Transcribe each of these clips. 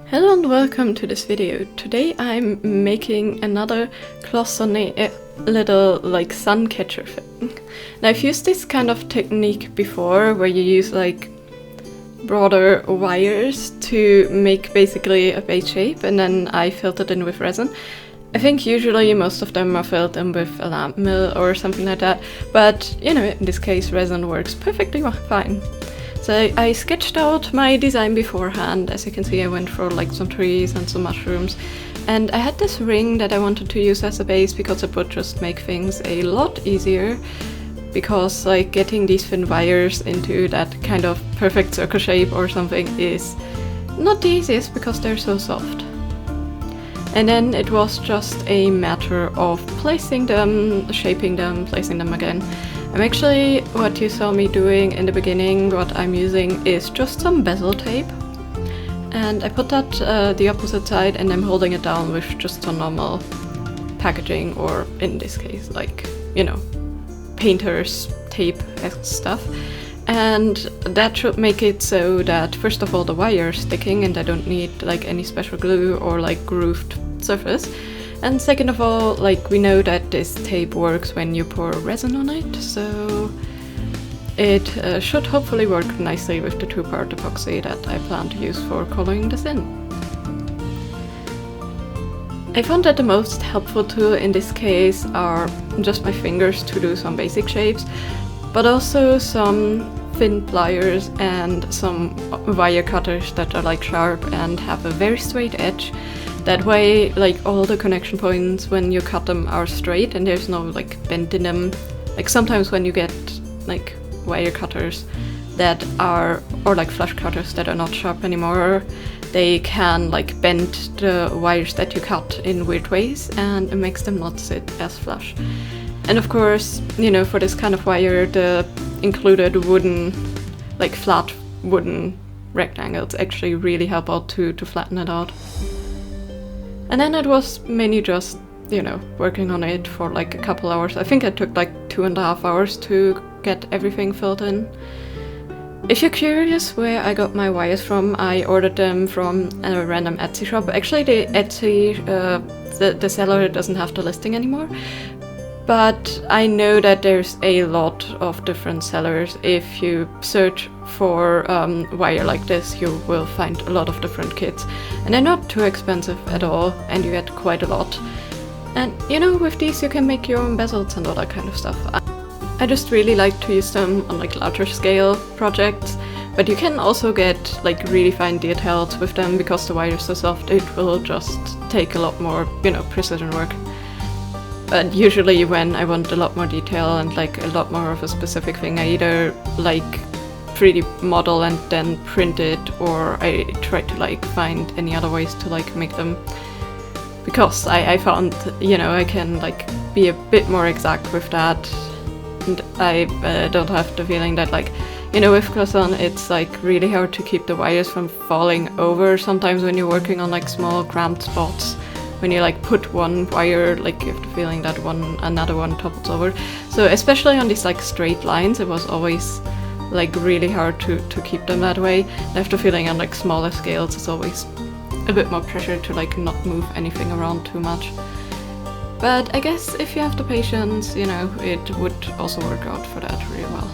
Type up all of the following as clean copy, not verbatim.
Hello and welcome to this video. Today I'm making another Cloisonné, a little like sun catcher thing. Now I've used this kind of technique before where you use like broader wires to make basically a base shape and then I filled it in with resin. I think usually most of them are filled in with a lamp mill or something like that, but you know, in this case resin works perfectly fine. So I sketched out my design beforehand. As you can see, I went for like some trees and some mushrooms, and I had this ring that I wanted to use as a base because it would just make things a lot easier, because like getting these thin wires into that kind of perfect circle shape or something is not the easiest because they're so soft. And then it was just a matter of placing them, shaping them, placing them again. Actually, what you saw me doing in the beginning, what I'm using is just some bezel tape. And I put that the opposite side and I'm holding it down with just some normal packaging, or in this case, like, you know, painter's tape-esque stuff. And that should make it so that, first of all, the wire is sticking and I don't need like any special glue or like grooved surface. And second of all, like, we know that this tape works when you pour resin on it, so it should hopefully work nicely with the 2-part epoxy that I plan to use for coloring this in. I found that the most helpful tool in this case are just my fingers to do some basic shapes, but also some thin pliers and some wire cutters that are like sharp and have a very straight edge. That way, like, all the connection points when you cut them are straight and there's no like bend in them. Like sometimes when you get like wire cutters that are, or like flush cutters that are not sharp anymore, they can like bend the wires that you cut in weird ways and it makes them not sit as flush. And of course, you know, for this kind of wire, the included wooden, like flat wooden rectangles actually really help out to flatten it out. And then it was mainly just, you know, working on it for like a couple hours. I think it took like 2.5 hours to get everything filled in. If you're curious where I got my wires from, I ordered them from a random Etsy shop. Actually, the Etsy, the seller doesn't have the listing anymore. But I know that there's a lot of different sellers. If you search for wire like this, you will find a lot of different kits. And they're not too expensive at all, and you get quite a lot. And you know, with these you can make your own bezels and all that kind of stuff. I just really like to use them on like larger scale projects, but you can also get like really fine details with them because the wire is so soft, it will just take a lot more, you know, precision work. But usually when I want a lot more detail and like a lot more of a specific thing, I either like 3D model and then print it, or I try to like find any other ways to like make them. Because I found, you know, I can like be a bit more exact with that. And I don't have the feeling that, like, you know, with Cloisonné it's like really hard to keep the wires from falling over sometimes when you're working on like small cramped spots. When you like put one wire, like you have the feeling that another one topples over. So especially on these like straight lines, it was always like really hard to keep them that way. I have the feeling on like smaller scales it's always a bit more pressure to like not move anything around too much. But I guess if you have the patience, you know, it would also work out for that really well.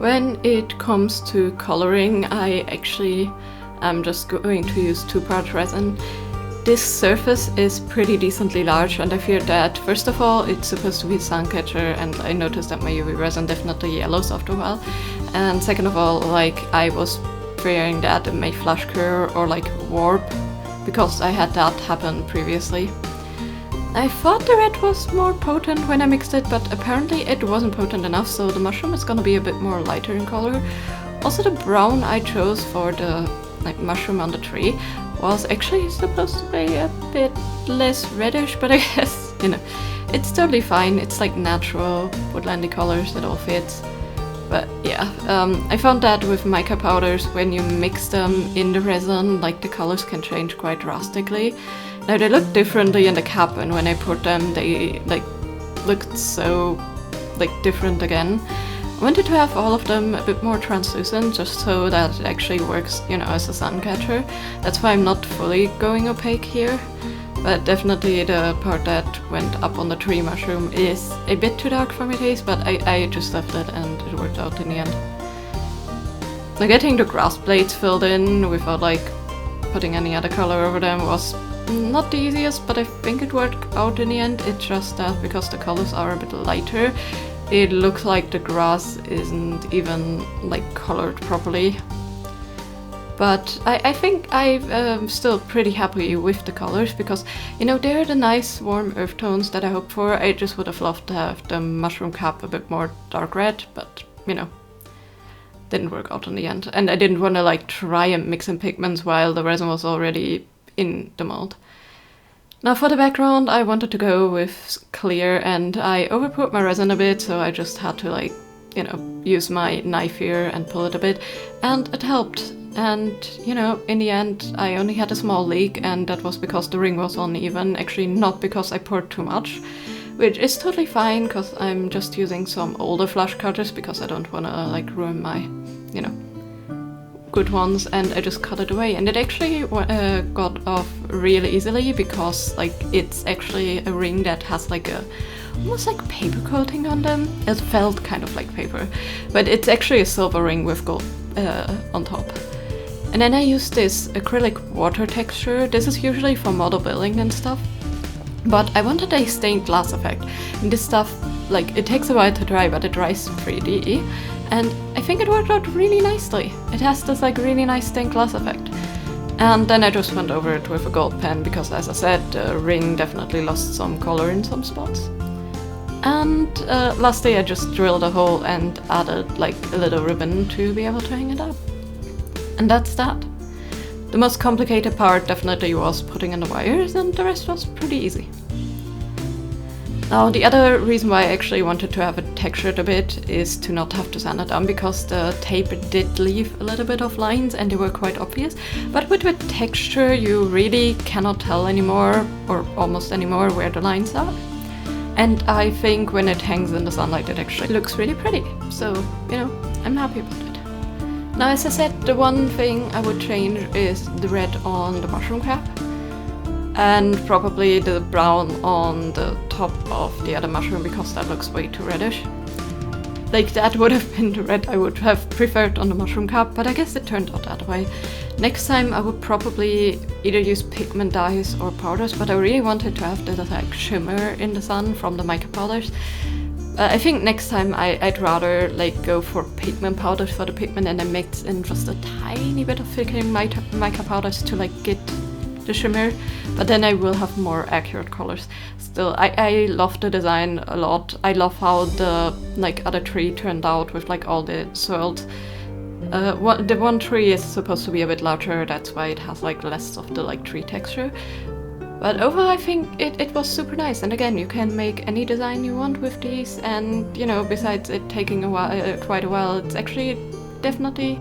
When it comes to coloring, I actually am just going to use 2-part resin. This surface is pretty decently large, and I fear that first of all it's supposed to be sun catcher, and I noticed that my UV resin definitely yellows after a while. And second of all, like, I was fearing that it may flash cure or like warp, because I had that happen previously. I thought the red was more potent when I mixed it, but apparently it wasn't potent enough, so the mushroom is gonna be a bit more lighter in color. Also, the brown I chose for the like mushroom on the tree was actually supposed to be a bit less reddish, but I guess, you know, it's totally fine. It's like natural woodlandy colors, it all fits. But yeah, I found that with mica powders, when you mix them in the resin, like the colors can change quite drastically. Now they look differently in the cap, and when I put them, they like looked so like different again. I wanted to have all of them a bit more translucent, just so that it actually works, you know, as a sun catcher. That's why I'm not fully going opaque here. But definitely the part that went up on the tree mushroom is a bit too dark for my taste, but I just left it and it worked out in the end. Now, getting the grass blades filled in without like putting any other color over them was not the easiest, but I think it worked out in the end. It's just that because the colors are a bit lighter, it looks like the grass isn't even like colored properly. But I think I'm still pretty happy with the colors, because, you know, they're the nice warm earth tones that I hoped for. I just would have loved to have the mushroom cap a bit more dark red, but, you know, didn't work out in the end. And I didn't want to like try and mix in pigments while the resin was already in the mold. Now for the background, I wanted to go with clear, and I overput my resin a bit, so I just had to like, you know, use my knife here and pull it a bit, and it helped. And, you know, in the end, I only had a small leak, and that was because the ring was uneven, actually not because I poured too much, which is totally fine, because I'm just using some older flush cutters, because I don't want to, like, ruin my, you know, good ones, and I just cut it away. And it actually got off really easily, because, like, it's actually a ring that has, like, a almost like paper coating on them. It felt kind of like paper, but it's actually a silver ring with gold on top. And then I use this acrylic water texture. This is usually for model building and stuff, but I wanted a stained glass effect. And this stuff, like, it takes a while to dry, but it dries 3D, and I think it worked out really nicely. It has this like really nice stained glass effect. And then I just went over it with a gold pen, because as I said, the ring definitely lost some color in some spots. And lastly, I just drilled a hole and added like a little ribbon to be able to hang it up. And that's that. The most complicated part definitely was putting in the wires, and the rest was pretty easy. Now, the other reason why I actually wanted to have it textured a bit is to not have to sand it down, because the tape did leave a little bit of lines and they were quite obvious. But with the texture, you really cannot tell anymore, or almost anymore, where the lines are. And I think when it hangs in the sunlight, it actually looks really pretty. So, you know, I'm happy about it. Now, as I said, the one thing I would change is the red on the mushroom cap, and probably the brown on the top of the other mushroom, because that looks way too reddish. Like, that would have been the red I would have preferred on the mushroom cap, but I guess it turned out that way. Next time I would probably either use pigment dyes or powders, but I really wanted to have the like shimmer in the sun from the mica powders. I think next time I'd rather like go for pigment powders for the pigment, and then mix in just a tiny bit of thickening mica powders to like get the shimmer, but then I will have more accurate colors. Still, I love the design a lot. I love how the like other tree turned out with like all the swirls. The one tree is supposed to be a bit larger, that's why it has like less of the like tree texture. But overall, I think it was super nice. And again, you can make any design you want with these, and you know, besides it taking a while, quite a while, it's actually definitely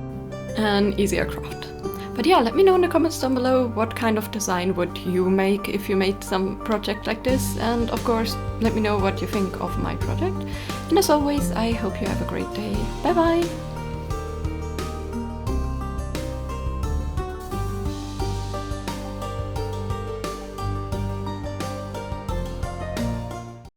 an easier craft. But yeah, let me know in the comments down below what kind of design would you make if you made some project like this, and of course, let me know what you think of my project. And as always, I hope you have a great day. Bye bye!